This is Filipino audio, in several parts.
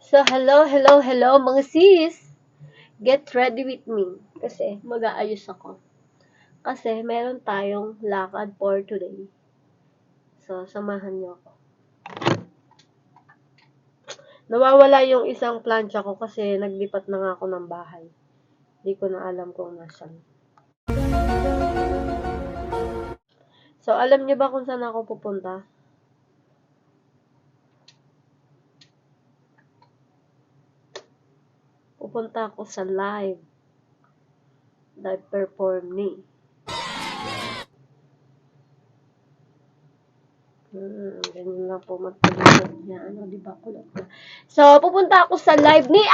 So, hello mga sis! Get ready with me. Kasi mag-aayos ako. Kasi meron tayong lakad for today. So, samahan niyo ako. Nawawala yung isang plancha ko kasi naglipat na nga ako ng bahay. Hindi ko na alam kung nasan. So, alam niyo ba kung saan ako pupunta? Pupunta ako sa live perform ni. Ganyan lang po magpapalagay niya. Diba? Kulat na. So, pupunta ako sa live ni.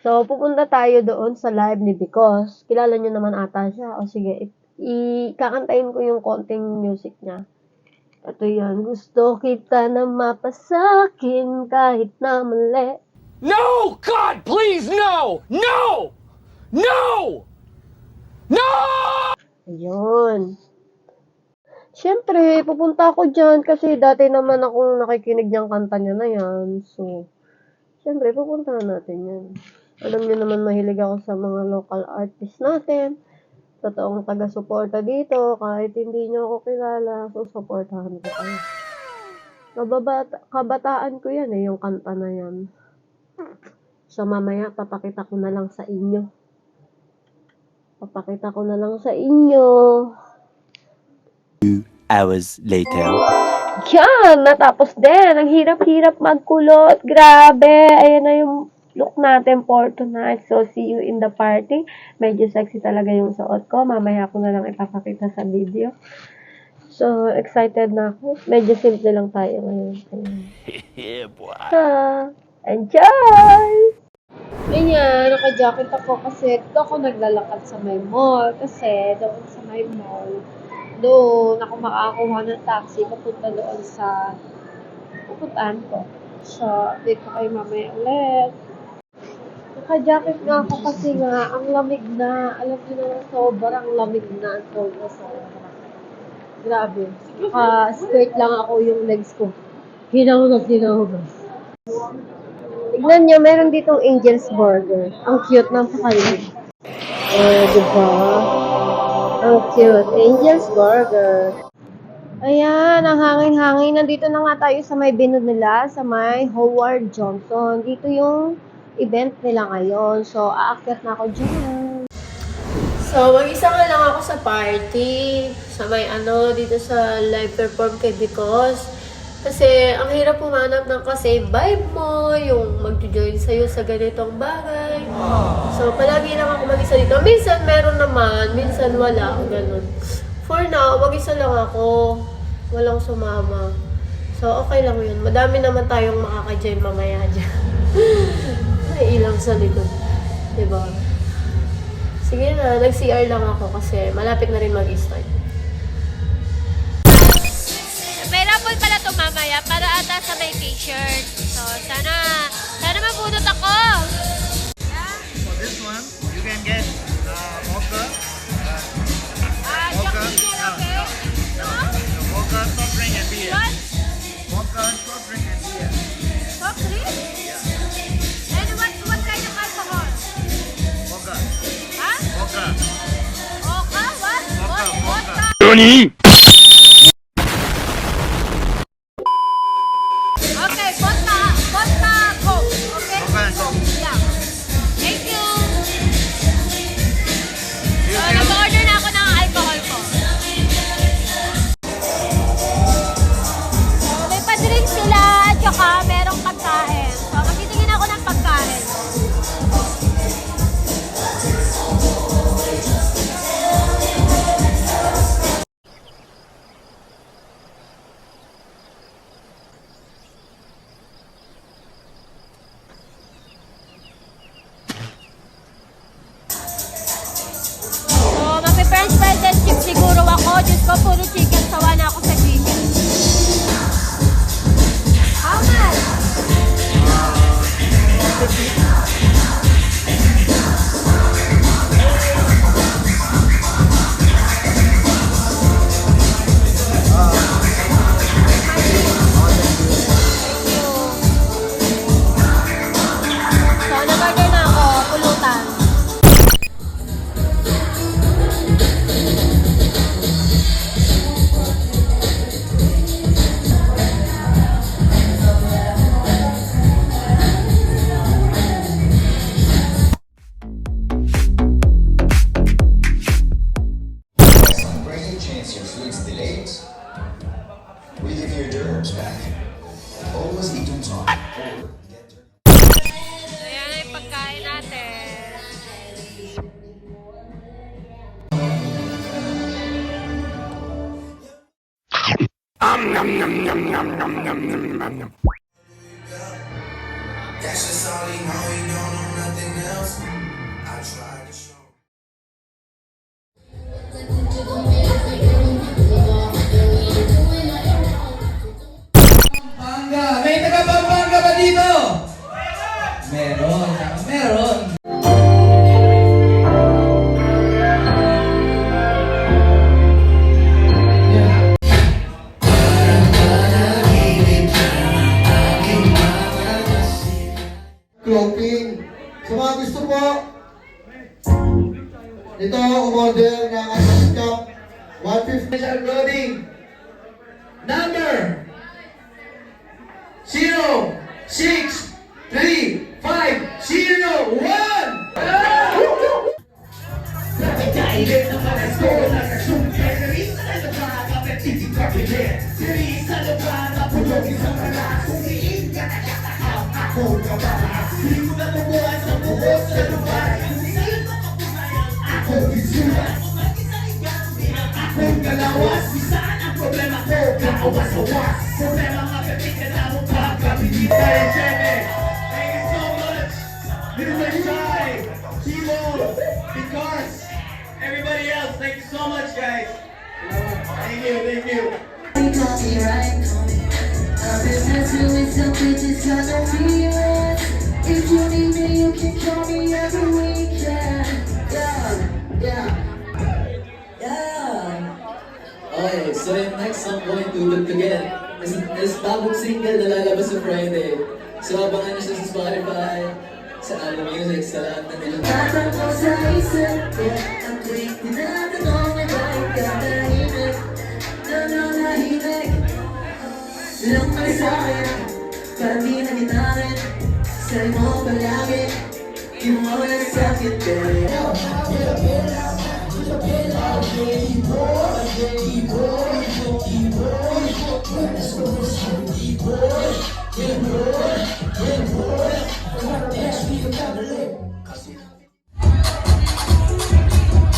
So, pupunta tayo doon sa live ni Because. Kilala niyo naman ata siya. O sige, kakantayin ko yung konting music niya. Ito yan. Gusto kita na mapasakin kahit na mali. No! God, please, no! No! No! No! Ayun. Siyempre, pupunta ako dyan kasi dati naman akong nakikinig niyang kanta niya na yan. So, siyempre, pupunta natin yan. Alam niyo naman mahilig ako sa mga local artists natin. Totoong taga-suporta dito. Kahit hindi niyo ako kilala, susuportahan ko kayo. Kabataan ko yan yung kanta na yan. So, mamaya, papakita ko na lang sa inyo. Hours later. Yan! Natapos din. Ang hirap-hirap magkulot. Grabe. Ayan na yung look natin for tonight. So, see you in the party. Medyo sexy talaga yung suot ko. Mamaya ko na lang ipapakita sa video. So, excited na ako. Medyo simple lang tayo ngayon. Yeah, boy. Enjoy! Ganyan, naka-jacket ako kasi dito ako naglalakad sa may mall. Kasi doon sa may mall, doon ako makakuha ng taxi papunta doon sa pupuntahan ko. So, update ko kayo mamaya ulit. Naka-jacket nga ako kasi nga, ang lamig na. Alam niyo naman, sobrang lamig na. Sobra. Grabe. Naka-skirt lang ako yung legs ko. Hinahog. Tignan niyo, meron ditong Angel's Burger. Ang cute ng pakalimig. Diba? Ang cute. Angel's Burger. Ayan, ang hangin-hangin. Nandito na nga tayo sa may binod nila, sa may Howard Johnson. Dito yung event nila ngayon. So, aakyat na ako dyan. So, mag-isa nga lang ako sa party. Sa may dito sa live perform kay Because. Kasi, ang hirap pumanap ng kasi vibe mo, yung mag-join sa'yo sa ganitong bagay. So, palagi lang ako mag-isa dito. Minsan meron naman, minsan wala, ganun. For now, mag-isa lang ako. Walang sumama. So, okay lang yun. Madami naman tayong makaka-join mamaya dyan. May ilang sa likod. Diba? Sige na, nag-CR lang ako kasi malapit na rin mag-start. Available pala ito mamaya para ata sa may t-shirt. So, sana mabunot ako. For this one, you can get mocha. Mocha. Mocha, soft drink and beer. What? Mocha, soft drink and beer. Soft drink? And what kind of alcohol? Mocha. Ha? Mocha. Mocha? What? Mocha. Mocha. NANI?! Okay, vodka, Coke. Okay? Mocha and Coke. Yeah. Thank you. So, nag-order na ako ng alcohol ko. So, may pa-drink sila at saka merong pagkain. So, magtitingin ako ng pagkain. So, mag-french fries and chips siguro ako. Diyos ko, puro chicken. Sawa na ako sa chicken. How much? Ayan na yung pagkain natin. That's just all he know, he don't know nothing else. I tried to show. Pampanga! May taga Pampanga ba dito? Meron. Meron. Clothing. Sa mga gusto po, ito umorder ng Adidas Cup 150 special clothing. Number 06351. Everybody else, thank you so much, guys. Thank you, thank you. If you need me, you can call me every weekend. Yeah. Okay, so yung next song ko yung Tutog Again. Is bagong single na lalabas sa Friday. So abangan nyo siya sa Spotify, sa Apple Music, sa lahat na nila. Tatanong sa isip ko, ang tuwing tinatanong na bakit ka tahimik, nananahimik lang ay sa'kin, parang di na ginahin, sa'yo mo palagi, di mo walang sakit, babe.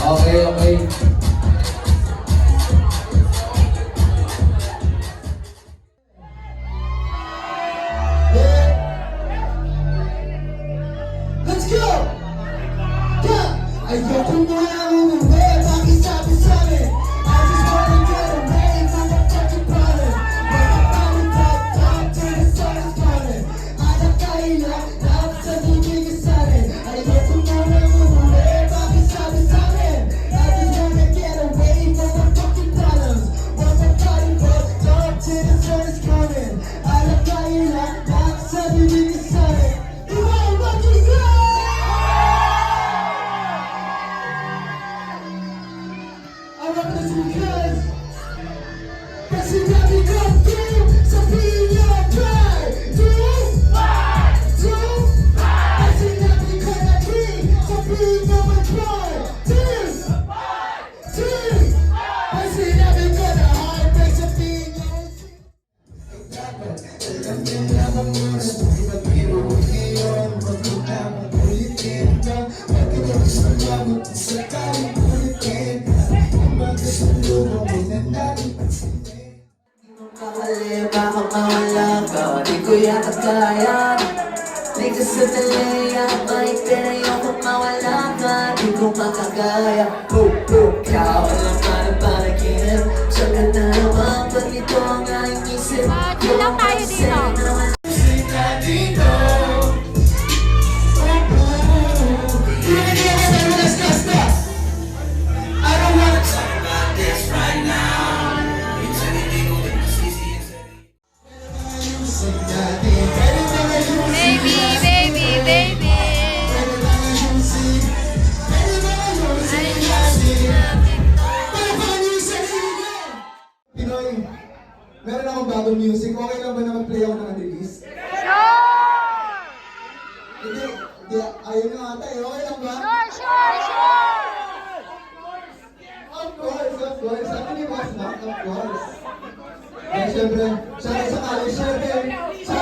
Okay. Let's go! Yeah! Ayoko na umuwi, bakit sabi sa'min? I just wanna get away from the fucking problem. When I finally talk to the sun is coming. Alam kahila, lahat sa bibigay sa'min. Ayoko na umuwi, bakit sabi sa'min? I just wanna get away from the fucking problems. When I finally talk to the sun is coming. Alam kahila, lahat sa bibigay sa'min. Iba ang bakit ka! I rap this because Kasi dami come through Sabihin niyo try Kasi dami ko na dream Sabihin niyo mag-try Kasi dami ko na heartbreak Sabihin niyo alam niyo lamang muna Ibag-iro ngayon Magkutamang ulitin ka Pagkatapos sa lagot Sa kaling ulitin Magkasunod mo na natin Kakali, baka mawala ka, di ko yata kaya. Di ka sa talaya, kahit ayoko mawala ka, di ko makagaya. Ikaw alam ka na panaginip, siya ka na naman, pag ito ang aking isip. Chill lang tayo dito. I don't wanna Talk about this right now. You tell me they gon' make this easy and say Baby. Pinoy, meron akong bagong music. Okay lang ba na mag-play ako ng release? Hindi, ayaw na ata eh. Okay lang ba? Of course. Sabi ni Boss Mac, of course. Kaya syempre, sa college, syempre, sa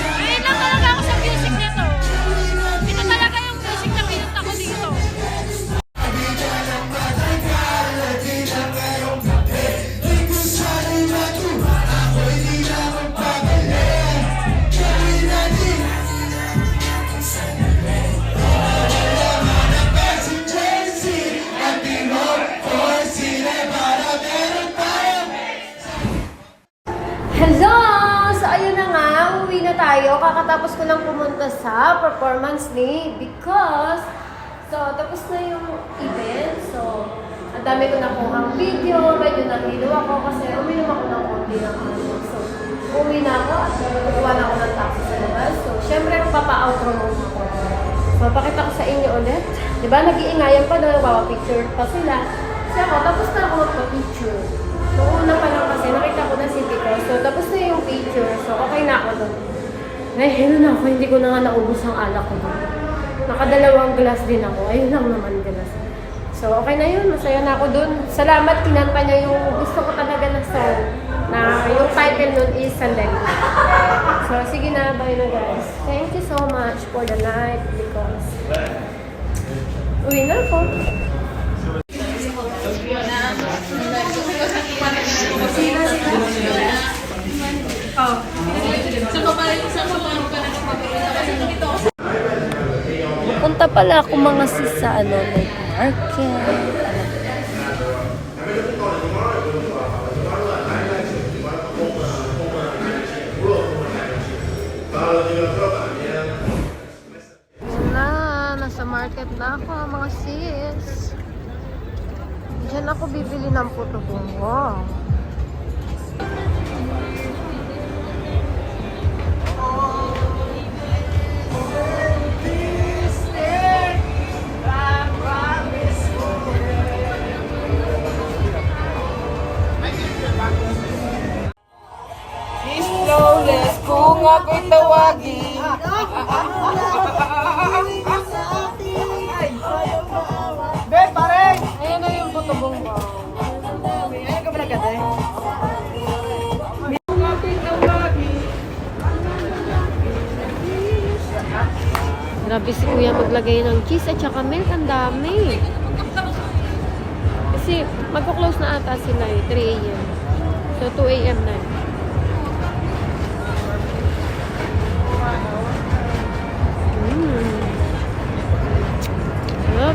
Ngayon lang talaga ako sa music nito. Ito talaga yung music na pinunta ko dito. Hello! So, ayun na nga, uwi na tayo. Kakatapos ko lang pumunta sa performance day because, so, tapos na yung event. So, ang dami ko nakuhang video, medyo nahilo ako kasi uminom ako ng konti ng ano. So, uwi na ako at kukuha na ako ng taxi sa labas. So, syempre, papa-outro mo ako. So, pakita ko sa inyo ulit. Diba, nag-iingayan pa doon, picture pa sila. So, ako, tapos na ako magpa-picture. Noong una pa lang kasi, nakita ko na si Pico. So, tapos na yung picture. So, okay na ako doon. Nahihilo na ako. Hindi ko na nga naubos ang alak ko doon. Nakadalawang glass din ako. Ayun lang naman glass. So, okay na yun. Masaya na ako doon. Salamat, kinanta niya yung gusto ko talaga na song. Na yung title nun is Sandali. So, sige na. Bye na guys. Thank you so much for the night because uwi na ako. Punta pala ako mga sis sa ano, like market. Nasa market na ako mga sis. Diyan ako bibili ng puto bungo. Flawless kung ako'y tawagin. Ben, pare! Ayan na yung puto bungo. Ayan ka pala gata eh. Grabe si kuya maglagay ng cheese at saka milk. Ang dami. Kasi magko-close na ata sila eh. 3 a.m. So 2 a.m. na.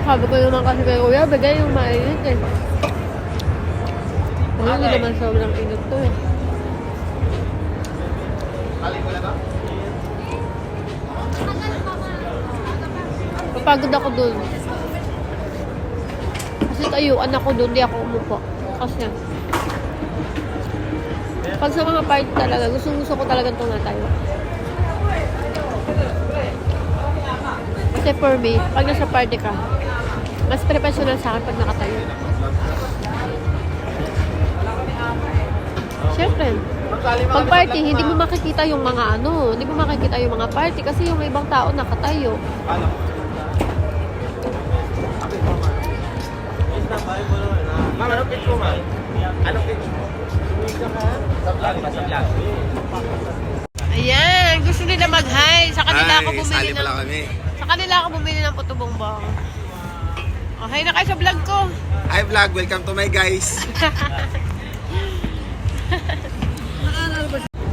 Sabi ko naman kasi kay kuya, bagay yung mainit eh. Hindi naman sobrang init to eh. Papagod ako dun. Kasi tayuan ako dun, di ako umupo. Kasi Pag sa mga party talaga, gusto ko talagang tumatayo. Kasi for me, pag nasa party ka, mas professional sa akin pag nakatayo. Siyempre, pag party, hindi mo makikita yung mga hindi mo makikita yung mga party kasi yung ibang tao nakatayo. Ma'am, anong pitch mo, ma'am? Anong pitch mo? Sa vlog ba? Sa vlog? Ayan, gusto nila mag-hi. Sa kanila ako bumili ng... kami. Sa kanila ako bumili ng puto bongbong. Oh, hi na kayo sa vlog ko. Hi vlog, welcome to my guys.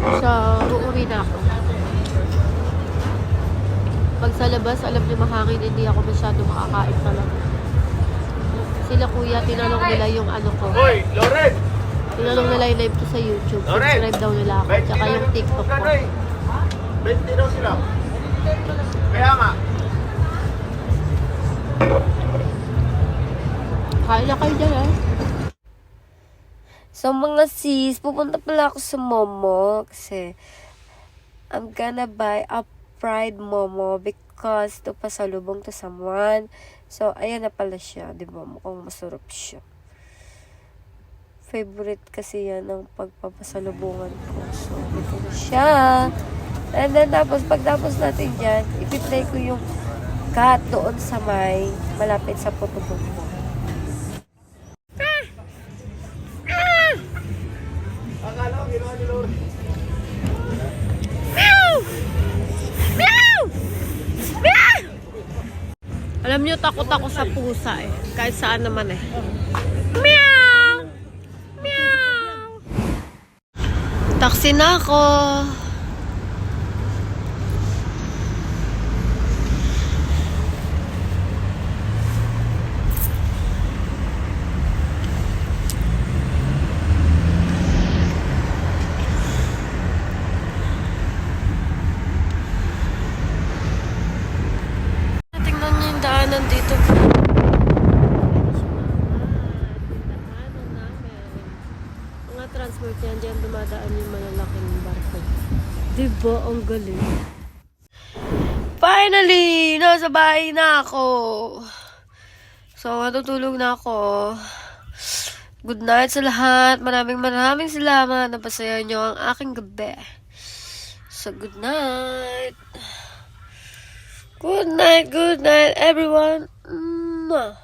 So, uuwi na ako. Pag sa labas, alam niyo mahangin, hindi ako masyado makakain talaga. Sila kuya, tinanong nila yung ko. Hoy, Loren! Tinanong nila yung live ko sa YouTube. Subscribe daw nila ako. Tsaka yung TikTok ko. 20 daw sila. Kaya nga. Kain na kayo dyan eh. So mga sis, pupunta pala ako sa Momo kasi I'm gonna buy a fried Momo because ito pasalubong to someone. So ayan na pala siya, 'di ba? Mukhang masarap siya. Favorite kasi yan ng pagpapasalubungan ko. So ito na siya. And then pagtapos natin dyan, ipi-play ko yung cat doon sa malapit sa putubong mo. Alam niyo, takot ako sa pusa eh. Kahit saan naman eh. Meow! Meow! Taxi na ako. Nandito mga transport yan, diyan dumadaan yung malalaking barko. Diba? Ang galing. Finally! Nasa bahay na ako. So, matutulog na ako. Good night sa lahat. Maraming salamat. Napasaya nyo ang aking gabi. So, good night. Good night, everyone. Mwah.